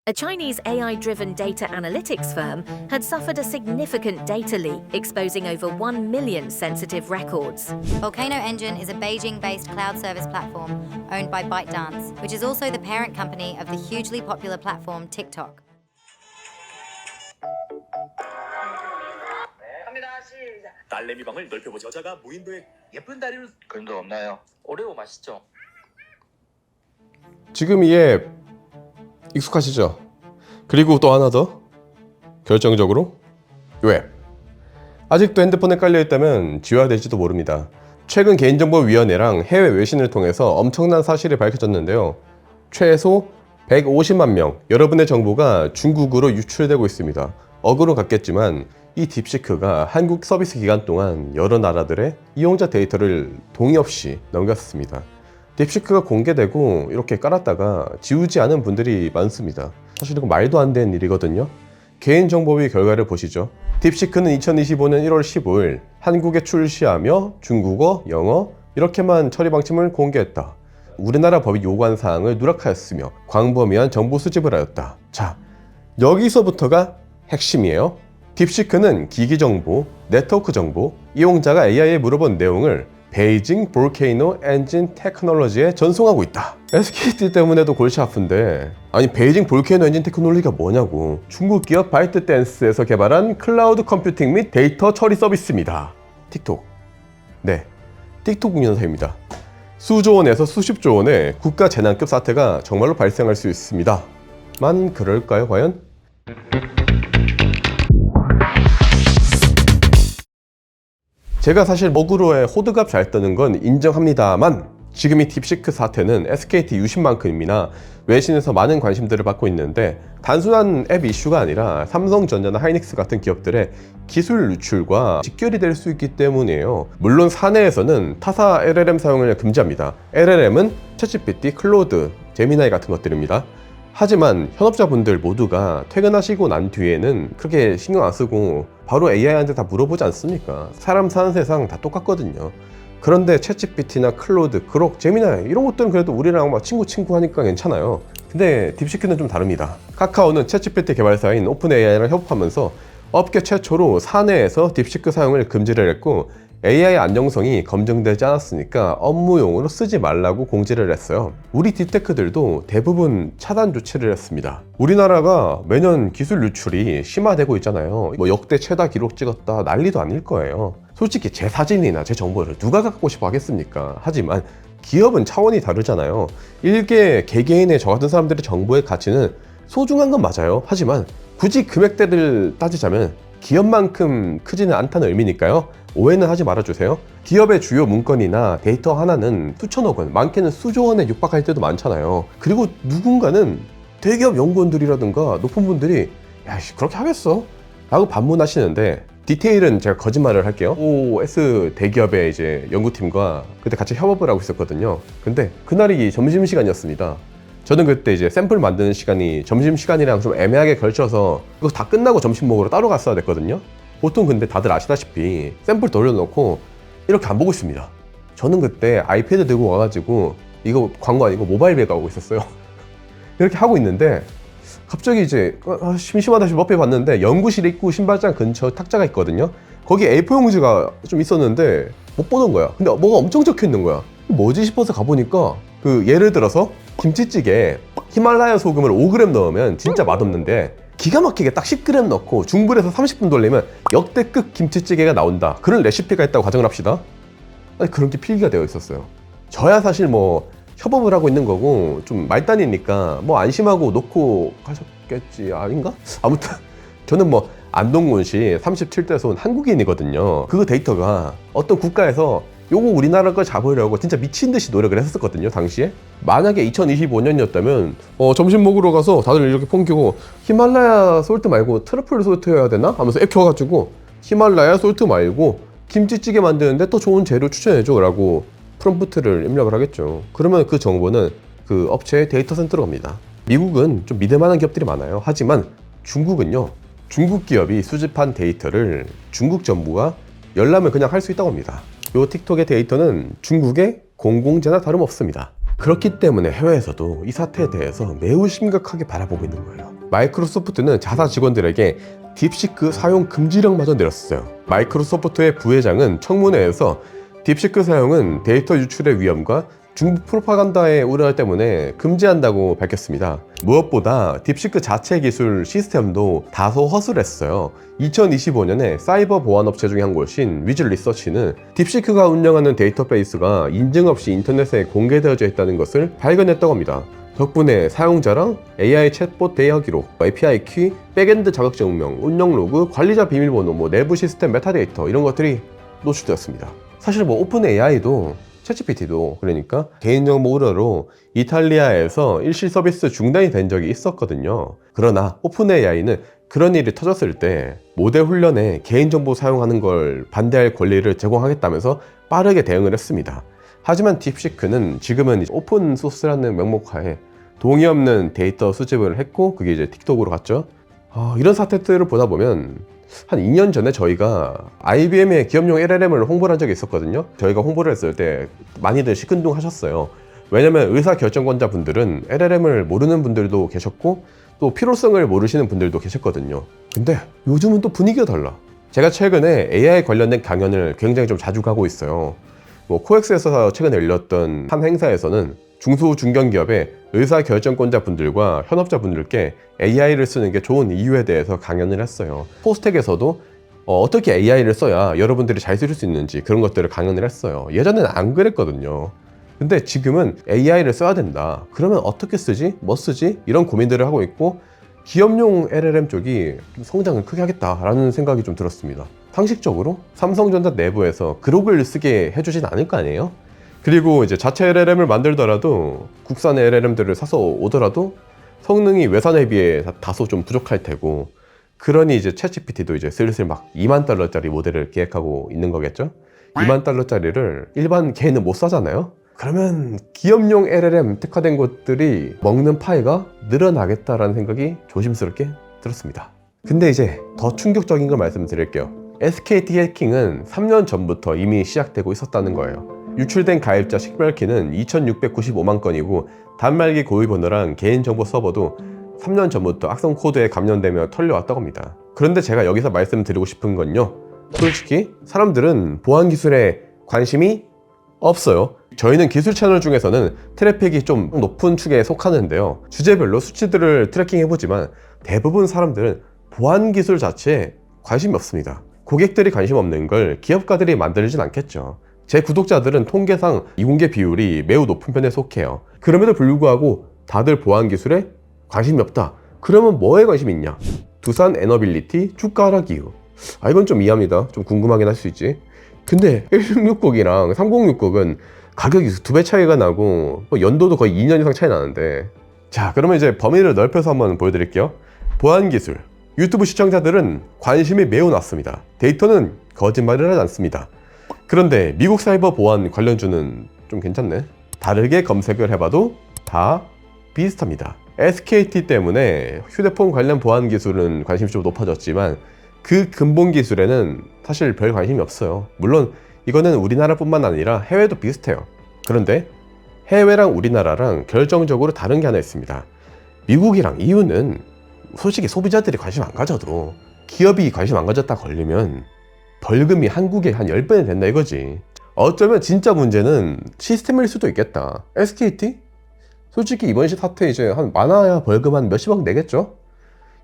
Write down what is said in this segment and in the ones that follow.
A Chinese AI-driven data analytics firm had suffered a significant data leak, exposing over 1 million sensitive records. Volcano Engine is a Beijing-based cloud service platform owned by ByteDance, which is also the parent company of the hugely popular platform TikTok. 딸내미 방을 넓혀보자. 여자가 무인도에 예쁜 다리로 그림도 없나요? 오레오 맛있죠? 지금 이 앱 익숙하시죠? 그리고 또 하나 더 결정적으로 이 앱 아직도 핸드폰에 깔려있다면 지워야 될지도 모릅니다. 최근 개인정보위원회랑 해외 외신을 통해서 엄청난 사실이 밝혀졌는데요. 최소 150만 명 여러분의 정보가 중국으로 유출되고 있습니다. 억울은 같겠지만 이 딥시크가 한국 서비스 기간 동안 여러 나라들의 이용자 데이터를 동의 없이 넘겼습니다. 딥시크가 공개되고 이렇게 깔았다가 지우지 않은 분들이 많습니다. 사실 이거 말도 안 되는 일이거든요. 개인정보위 결과를 보시죠. 딥시크는 2025년 1월 15일 한국에 출시하며 중국어, 영어 이렇게만 처리 방침을 공개했다. 우리나라 법이 요구한 사항을 누락하였으며 광범위한 정보 수집을 하였다. 자, 여기서부터가 핵심이에요. 딥시크는 기기 정보, 네트워크 정보, 이용자가 AI에 물어본 내용을 베이징 볼케이노 엔진 테크놀로지에 전송하고 있다. SKT 때문에도 골치 아픈데 아니 베이징 볼케이노 엔진 테크놀로지가 뭐냐고. 중국 기업 바이트댄스에서 개발한 클라우드 컴퓨팅 및 데이터 처리 서비스입니다. 틱톡. 네, 틱톡 국민사입니다. 수조 원에서 수십조 원의 국가 재난급 사태가 정말로 발생할 수 있습니다. 만 그럴까요 과연? 제가 사실 먹으로의 호드값 잘 뜨는 건 인정합니다만 지금 이 딥시크 사태는 SKT 유심만큼이나 외신에서 많은 관심들을 받고 있는데 단순한 앱 이슈가 아니라 삼성전자나 하이닉스 같은 기업들의 기술 유출과 직결이 될 수 있기 때문이에요. 물론 사내에서는 타사 LLM 사용을 금지합니다. LLM은 챗GPT, 클로드, 제미나이 같은 것들입니다. 하지만 현업자분들 모두가 퇴근하시고 난 뒤에는 크게 신경 안 쓰고 바로 AI한테 다 물어보지 않습니까? 사람 사는 세상 다 똑같거든요. 그런데 챗GPT나 클로드, 그록, 제미나이 이런 것들은 그래도 우리랑 막 친구 하니까 괜찮아요. 근데 딥시크는 좀 다릅니다. 카카오는 챗GPT 개발사인 오픈AI랑 협업하면서 업계 최초로 사내에서 딥시크 사용을 금지를 했고 AI 안정성이 검증되지 않았으니까 업무용으로 쓰지 말라고 공지를 했어요. 우리 딥테크들도 대부분 차단 조치를 했습니다. 우리나라가 매년 기술 유출이 심화되고 있잖아요. 뭐 역대 최다 기록 찍었다 난리도 아닐 거예요. 솔직히 제 사진이나 제 정보를 누가 갖고 싶어 하겠습니까? 하지만 기업은 차원이 다르잖아요. 일개 개개인의 저 같은 사람들의 정보의 가치는 소중한 건 맞아요. 하지만 굳이 금액대를 따지자면 기업만큼 크지는 않다는 의미니까요. 오해는 하지 말아주세요. 기업의 주요 문건이나 데이터 하나는 수천억 원, 많게는 수조 원에 육박할 때도 많잖아요. 그리고 누군가는 대기업 연구원들이라든가 높은 분들이 야씨 그렇게 하겠어? 라고 반문하시는데 디테일은 제가 거짓말을 할게요. OS 대기업의 이제 연구팀과 그때 같이 협업을 하고 있었거든요. 근데 그날이 점심시간이었습니다. 저는 그때 이제 샘플 만드는 시간이 점심시간이랑 좀 애매하게 걸쳐서 이거 다 끝나고 점심 먹으러 따로 갔어야 됐거든요. 보통 근데 다들 아시다시피 샘플 돌려놓고 이렇게 안 보고 있습니다. 저는 그때 아이패드 들고 와가지고 이거 광고 아니고 모바일 배그 하고 있었어요. 이렇게 하고 있는데 갑자기 이제 심심하다 싶어 옆에 봤는데 연구실 입구 신발장 근처 탁자가 있거든요. 거기 A4 용지가 좀 있었는데 못 보는 거야. 근데 뭐가 엄청 적혀 있는 거야. 뭐지 싶어서 가보니까 그 예를 들어서 김치찌개에 히말라야 소금을 5g 넣으면 진짜 맛없는데 기가 막히게 딱 10g 넣고 중불에서 30분 돌리면 역대급 김치찌개가 나온다. 그런 레시피가 있다고 가정을 합시다. 아니, 그런 게 필기가 되어 있었어요. 저야 사실 뭐 협업을 하고 있는 거고 좀 말단이니까 뭐 안심하고 놓고 가셨겠지 아닌가? 아무튼 저는 뭐 안동군시 37대 손 한국인이거든요. 그 데이터가 어떤 국가에서 요거 우리나라 걸 잡으려고 진짜 미친 듯이 노력을 했었거든요 당시에. 만약에 2025년이었다면 점심 먹으러 가서 다들 이렇게 폰 켜고 히말라야 솔트 말고 트러플 솔트 해야 되나? 하면서 앱 켜가지고 히말라야 솔트 말고 김치찌개 만드는데 더 좋은 재료 추천해줘 라고 프롬프트를 입력을 하겠죠. 그러면 그 정보는 그 업체의 데이터 센터로 갑니다. 미국은 좀 믿을만한 기업들이 많아요. 하지만 중국은요, 중국 기업이 수집한 데이터를 중국 정부가 열람을 그냥 할 수 있다고 합니다. 요 틱톡의 데이터는 중국의 공공재나 다름없습니다. 그렇기 때문에 해외에서도 이 사태에 대해서 매우 심각하게 바라보고 있는 거예요. 마이크로소프트는 자사 직원들에게 딥시크 사용 금지령마저 내렸어요. 마이크로소프트의 부회장은 청문회에서 딥시크 사용은 데이터 유출의 위험과 중국 프로파간다의 우려 때문에 금지한다고 밝혔습니다. 무엇보다 딥시크 자체 기술 시스템도 다소 허술했어요. 2025년에 사이버 보안업체 중에 한 곳인 위즐 리서치는 딥시크가 운영하는 데이터베이스가 인증 없이 인터넷에 공개되어져 있다는 것을 발견했다고 합니다. 덕분에 사용자랑 AI 챗봇 대화 기록, API 키, 백엔드 자격 증명, 운영 로그, 관리자 비밀번호, 내부 시스템 메타데이터 이런 것들이 노출되었습니다. 사실 오픈 AI도 챗GPT도 그러니까 개인정보 우려로 이탈리아에서 일시 서비스 중단이 된 적이 있었거든요. 그러나 오픈 AI는 그런 일이 터졌을 때 모델 훈련에 개인정보 사용하는 걸 반대할 권리를 제공하겠다면서 빠르게 대응을 했습니다. 하지만 딥시크는 지금은 오픈 소스라는 명목하에 동의 없는 데이터 수집을 했고 그게 이제 틱톡으로 갔죠. 이런 사태들을 보다 보면 한 2년 전에 저희가 IBM의 기업용 LLM을 홍보를 한 적이 있었거든요. 저희가 홍보를 했을 때 많이들 시큰둥하셨어요. 왜냐면 의사결정권자 분들은 LLM을 모르는 분들도 계셨고 또 필요성을 모르시는 분들도 계셨거든요. 근데 요즘은 또 분위기가 달라. 제가 최근에 AI 관련된 강연을 굉장히 좀 자주 가고 있어요. 코엑스에서 최근에 열렸던 한 행사에서는 중소 중견기업의 의사결정권자 분들과 현업자 분들께 AI를 쓰는 게 좋은 이유에 대해서 강연을 했어요. 포스텍에서도 어떻게 AI를 써야 여러분들이 잘 쓸 수 있는지 그런 것들을 강연을 했어요. 예전에는 안 그랬거든요. 근데 지금은 AI를 써야 된다. 그러면 어떻게 쓰지? 뭐 쓰지? 이런 고민들을 하고 있고 기업용 LLM 쪽이 좀 성장을 크게 하겠다라는 생각이 좀 들었습니다. 상식적으로 삼성전자 내부에서 그룹을 쓰게 해주진 않을 거 아니에요? 그리고 이제 자체 LLM을 만들더라도 국산의 LLM들을 사서 오더라도 성능이 외산에 비해 다소 좀 부족할 테고 그러니 이제 챗GPT도 이제 슬슬 막 $20,000짜리 모델을 기획하고 있는 거겠죠? $20,000짜리를 일반 개인은 못 사잖아요? 그러면 기업용 LLM 특화된 곳들이 먹는 파이가 늘어나겠다라는 생각이 조심스럽게 들었습니다. 근데 이제 더 충격적인 걸 말씀드릴게요. SKT 해킹은 3년 전부터 이미 시작되고 있었다는 거예요. 유출된 가입자 식별키는 2,695만 건이고 단말기 고유번호랑 개인정보 서버도 3년 전부터 악성 코드에 감염되며 털려왔다고 합니다. 그런데 제가 여기서 말씀드리고 싶은 건요, 솔직히 사람들은 보안 기술에 관심이 없어요. 저희는 기술 채널 중에서는 트래픽이 좀 높은 축에 속하는데요, 주제별로 수치들을 트래킹해보지만 대부분 사람들은 보안 기술 자체에 관심이 없습니다. 고객들이 관심 없는 걸 기업가들이 만들진 않겠죠. 제 구독자들은 통계상 이공개 비율이 매우 높은 편에 속해요. 그럼에도 불구하고 다들 보안 기술에 관심이 없다. 그러면 뭐에 관심이 있냐? 두산 에너빌리티 주가 하락 이유. 이건 좀 이해합니다. 좀 궁금하긴 할 수 있지. 근데 1660이랑 3060은 가격이 2배 차이가 나고 연도도 거의 2년 이상 차이 나는데, 자, 그러면 이제 범위를 넓혀서 한번 보여드릴게요. 보안 기술. 유튜브 시청자들은 관심이 매우 낮습니다. 데이터는 거짓말을 하지 않습니다. 그런데 미국 사이버 보안 관련주는 좀 괜찮네. 다르게 검색을 해봐도 다 비슷합니다. SKT 때문에 휴대폰 관련 보안 기술은 관심이 좀 높아졌지만 그 근본 기술에는 사실 별 관심이 없어요. 물론 이거는 우리나라뿐만 아니라 해외도 비슷해요. 그런데 해외랑 우리나라랑 결정적으로 다른 게 하나 있습니다. 미국이랑 EU는 솔직히 소비자들이 관심 안 가져도 기업이 관심 안 가졌다 걸리면 벌금이 한국에 한 10배는 된다 이거지. 어쩌면 진짜 문제는 시스템일 수도 있겠다. SKT? 솔직히 이번 사태 이제 한 많아야 벌금 한 몇십억 내겠죠?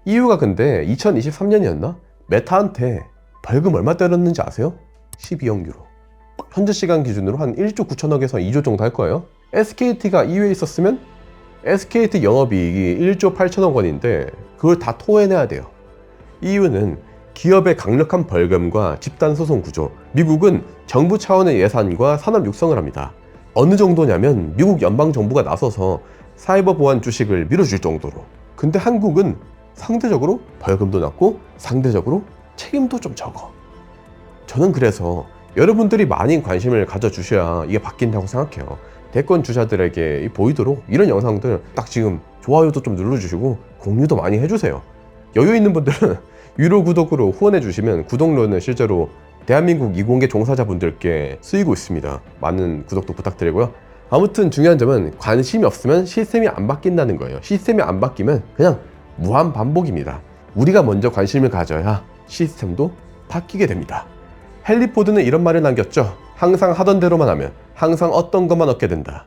EU가 근데 2023년이었나? 메타한테 벌금 얼마 때렸는지 아세요? 12억 유로. 현재 시간 기준으로 한 1조 9천억에서 2조 정도 할 거예요. SKT가 EU에 있었으면 SKT 영업이익이 1조 8천억 원인데 그걸 다 토해내야 돼요. EU는 기업의 강력한 벌금과 집단소송 구조, 미국은 정부 차원의 예산과 산업 육성을 합니다. 어느 정도냐면 미국 연방정부가 나서서 사이버 보안 주식을 밀어줄 정도로. 근데 한국은 상대적으로 벌금도 낮고 상대적으로 책임도 좀 적어. 저는 그래서 여러분들이 많이 관심을 가져주셔야 이게 바뀐다고 생각해요. 대권 주자들에게 보이도록 이런 영상들 딱 지금 좋아요도 좀 눌러주시고 공유도 많이 해주세요. 여유 있는 분들은 유료 구독으로 후원해 주시면 구독료는 실제로 대한민국 이공계 종사자분들께 쓰이고 있습니다. 많은 구독도 부탁드리고요. 아무튼 중요한 점은 관심이 없으면 시스템이 안 바뀐다는 거예요. 시스템이 안 바뀌면 그냥 무한 반복입니다. 우리가 먼저 관심을 가져야 시스템도 바뀌게 됩니다. 헨리 포드는 이런 말을 남겼죠. 항상 하던 대로만 하면 항상 어떤 것만 얻게 된다.